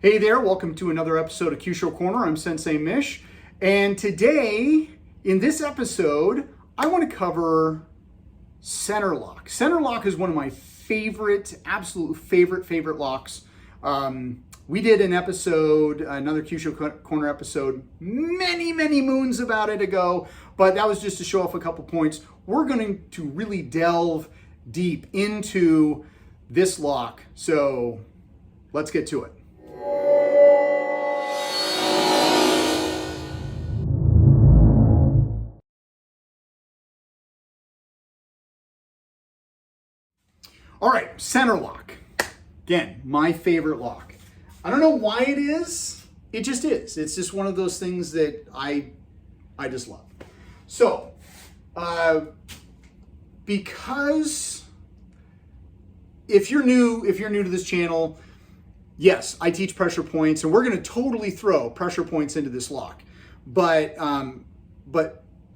Hey there, welcome to another episode of Kyusho Korner. I'm Sensei Mish, and today, in this episode, I want to cover center lock. Center lock is one of my favorite, absolute favorite locks. We did an episode, another Kyusho Korner episode, many moons about it ago, but that was just to show off a couple points. We're going to really delve deep into this lock, so let's get to it. All right, center lock. Again, my favorite lock. I don't know why it is. It just is. It's just one of those things that I just love. So, because if you're new to this channel, yes, I teach pressure points, and we're going to totally throw pressure points into this lock. But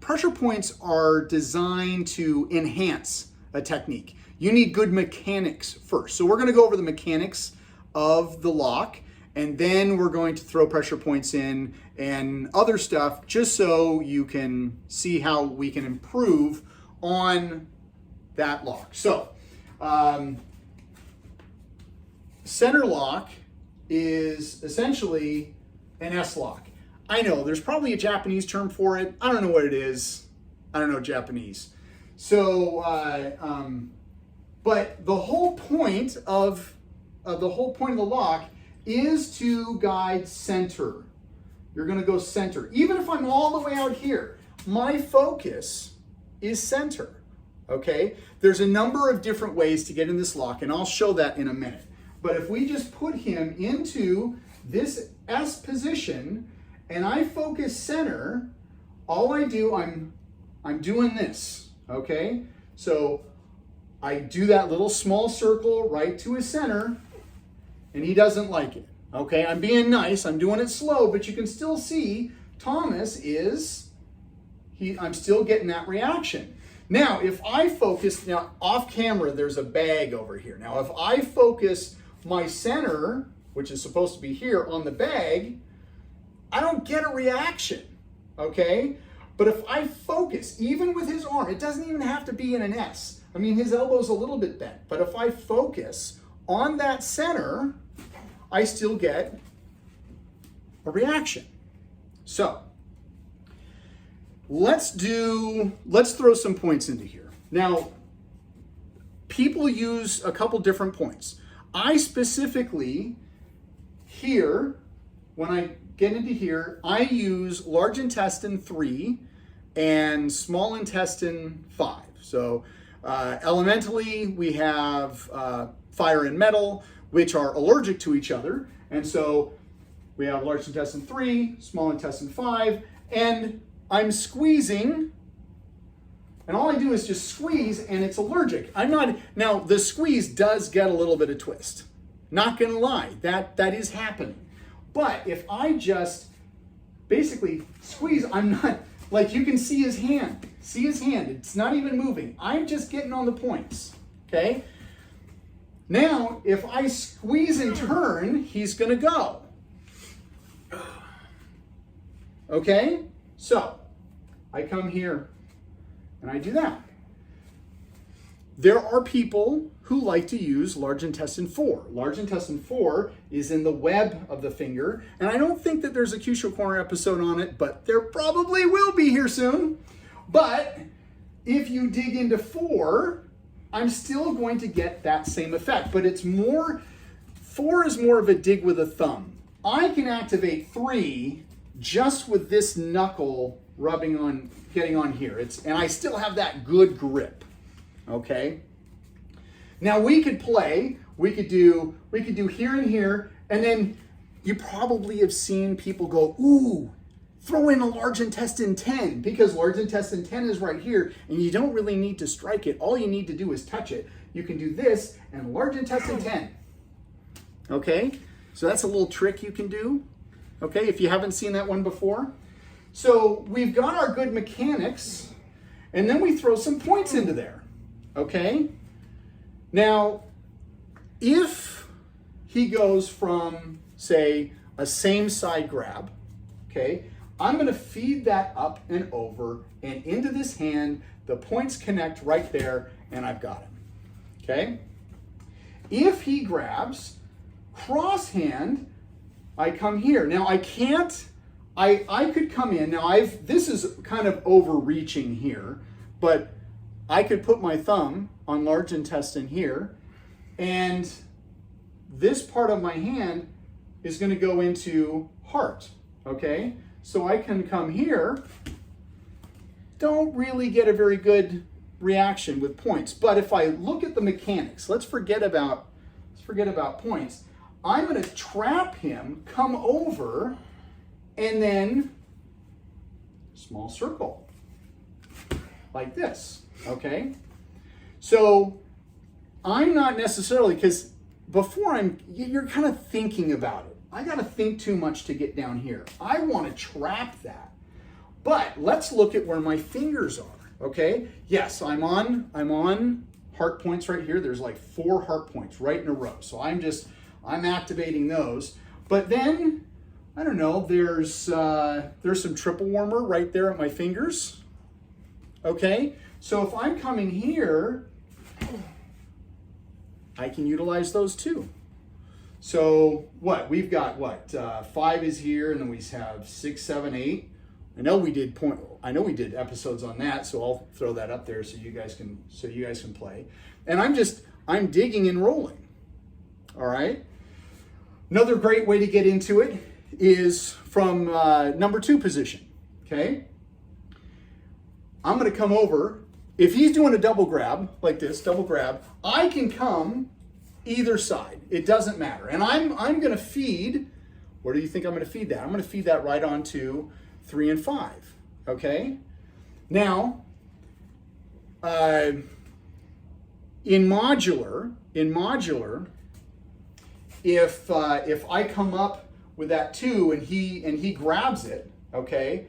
pressure points are designed to enhance a technique. You need good mechanics first. So we're going to go over the mechanics of the lock, and then we're going to throw pressure points in and other stuff just so you can see how we can improve on that lock. So center lock is essentially an S lock. I know there's probably a Japanese term for it. I don't know what it is. I don't know Japanese. So, but the whole point of the lock is to guide center. You're going to go center. Even if I'm all the way out here, my focus is center. Okay? There's a number of different ways to get in this lock, and I'll show that in a minute. But if we just put him into this S position and I focus center, all I do, I'm doing this. Okay? So I do that little small circle right to his center, and he doesn't like it. Okay, I'm being nice, I'm doing it slow, but you can still see Thomas I'm still getting that reaction. Now, if I focus, now off camera, there's a bag over here. Now, if I focus my center, which is supposed to be here, on the bag, I don't get a reaction, okay? But if I focus, even with his arm, it doesn't even have to be in an S. I mean, his elbow's a little bit bent, but if I focus on that center, I still get a reaction. So, let's throw some points into here. Now, people use a couple different points. I specifically, here, when I get into here, I use large intestine 3 and small intestine 5. So elementally, we have fire and metal, which are allergic to each other. And so we have large intestine 3, small intestine 5, and I'm squeezing, and all I do is just squeeze, and it's allergic. Now the squeeze does get a little bit of twist. Not gonna lie, that is happening. But if I just basically squeeze, I'm not, like you can see his hand. See his hand, it's not even moving. I'm just getting on the points, okay? Now, if I squeeze and turn, he's gonna go. Okay? So, I come here and I do that. There are people who like to use large intestine 4. Large intestine 4 is in the web of the finger, and I don't think that there's a Kyusho Korner episode on it, but there probably will be here soon. But if you dig into 4, I'm still going to get that same effect, but it's more, 4 is more of a dig with a thumb. I can activate 3 just with this knuckle rubbing on, getting on here. And I still have that good grip. Okay. Now we could play, we could do here and here, and then you probably have seen people go, ooh, throw in a large intestine 10, because large intestine 10 is right here, and you don't really need to strike it. All you need to do is touch it. You can do this and large intestine 10. Okay, so that's a little trick you can do. Okay, if you haven't seen that one before. So we've got our good mechanics, and then we throw some points into there. Okay? Now, if he goes from say, a same side grab, okay? I'm gonna feed that up and over and into this hand. The points connect right there, and I've got him, okay? If he grabs, cross hand, I come here. Now I can't, I could come in. Now this is kind of overreaching here, but I could put my thumb on large intestine here, and this part of my hand is going to go into heart, okay? So I can come here, don't really get a very good reaction with points, but if I look at the mechanics, let's forget about points. I'm going to trap him, come over, and then small circle, like this, okay? So I'm not necessarily, because before you're kind of thinking about it. I got to think too much to get down here. I want to trap that. But let's look at where my fingers are, okay? Yes, I'm on heart points right here. There's like 4 heart points right in a row. So I'm activating those. But then, I don't know, there's some triple warmer right there at my fingers, okay? So if I'm coming here, I can utilize those too. So we've got 5 is here, and then we have 6, 7, 8. I know we did episodes on that, so I'll throw that up there so you guys can play. And I'm digging and rolling. All right. Another great way to get into it is from number 2 position. Okay. I'm going to come over. If he's doing a double grab like this, double grab, I can come either side. It doesn't matter. And I'm going to feed. Where do you think I'm going to feed that? I'm going to feed that right onto 3 and 5. Okay. Now, in modular, if I come up with that 2 and he grabs it, okay,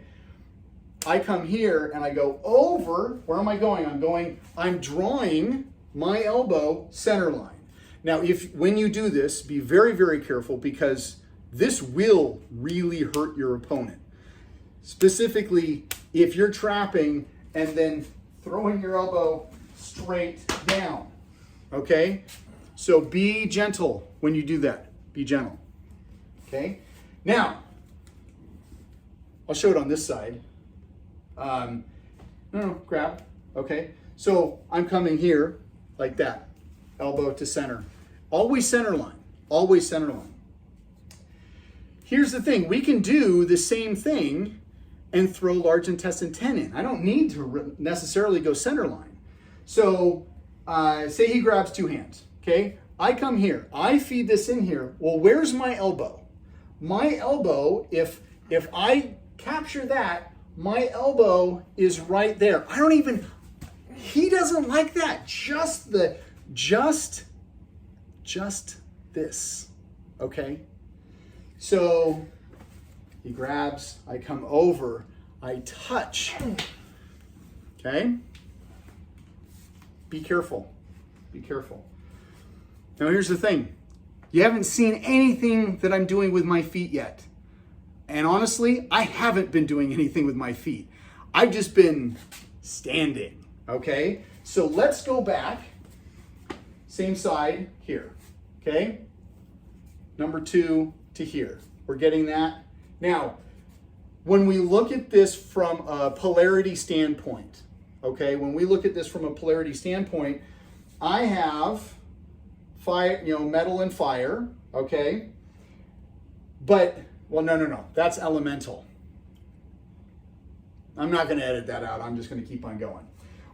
I come here and I go over. Where am I going? I'm drawing my elbow center line. Now, when you do this, be very, very careful, because this will really hurt your opponent. Specifically, if you're trapping and then throwing your elbow straight down, okay? So be gentle when you do that. Be gentle, okay? Now, I'll show it on this side. Grab, okay? So I'm coming here like that, elbow to center. Always center line, always center line. Here's the thing, we can do the same thing and throw large intestine 10 in. I don't need to necessarily go center line. So say he grabs 2 hands, okay? I come here, I feed this in here. Well, where's my elbow? My elbow, if I capture that, my elbow is right there. He doesn't like that. Just this, okay? So he grabs, I come over, I touch, okay? Be careful, be careful. Now here's the thing. You haven't seen anything that I'm doing with my feet yet. And honestly, I haven't been doing anything with my feet. I've just been standing, okay? So let's go back, same side here, okay? Number 2 to here. We're getting that. Now, when we look at this from a polarity standpoint, okay, I have fire, metal and fire, okay? But, no, that's elemental. I'm not going to edit that out. I'm just going to keep on going.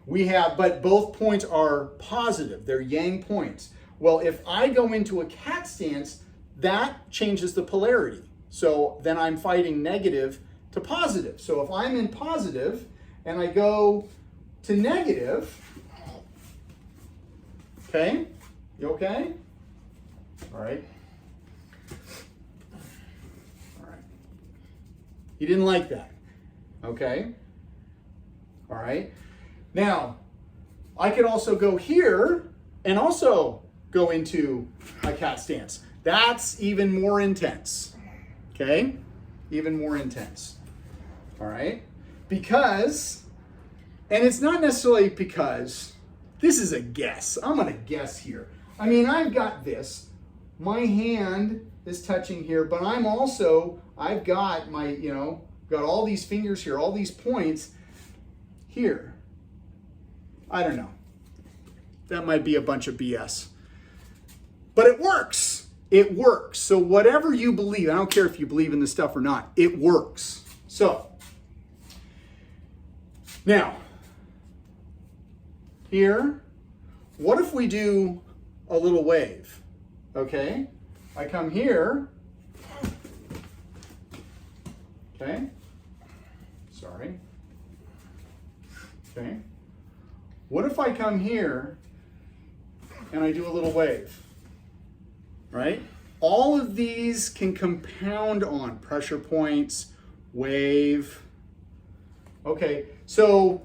But both points are positive. They're yang points. Well, if I go into a cat stance, that changes the polarity. So then I'm fighting negative to positive. So if I'm in positive and I go to negative, okay? You okay? All right. All right. He didn't like that. Okay? All right. Now, I could also go here and also go into a cat stance. That's even more intense, okay? Even more intense, all right? Because, and it's not necessarily because, this is a guess. I'm gonna guess here. I mean, I've got this. My hand is touching here, but I've got my, got all these fingers here, all these points here. I don't know. That might be a bunch of BS. But it works. It works. So whatever you believe, I don't care if you believe in this stuff or not, it works. So, now, here, what if we do a little wave? Okay? I come here. Okay? Sorry. Okay? What if I come here and I do a little wave? Right? All of these can compound on pressure points, wave. Okay, so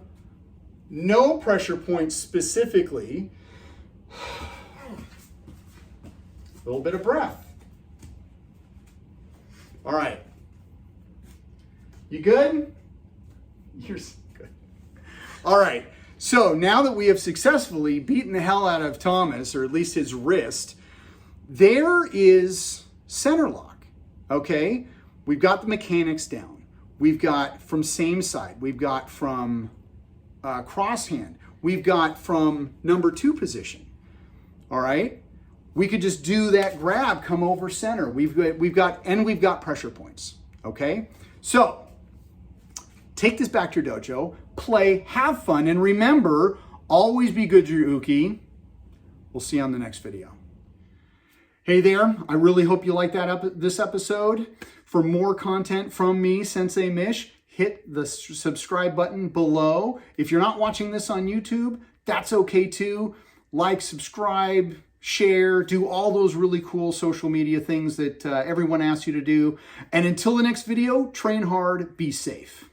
no pressure points specifically. A little bit of breath. All right. You good? You're good. All right. So now that we have successfully beaten the hell out of Thomas, or at least his wrist, there is center lock, okay? We've got the mechanics down. We've got from same side. We've got from cross hand. We've got from number 2 position, all right? We could just do that grab, come over center. We've got pressure points, okay? So take this back to your dojo, play, have fun, and remember, always be good to your uke. We'll see you on the next video. Hey there, I really hope you liked this episode. For more content from me, Sensei Mish, hit the subscribe button below. If you're not watching this on YouTube, that's okay too. Like, subscribe, share, do all those really cool social media things that everyone asks you to do. And until the next video, train hard, be safe.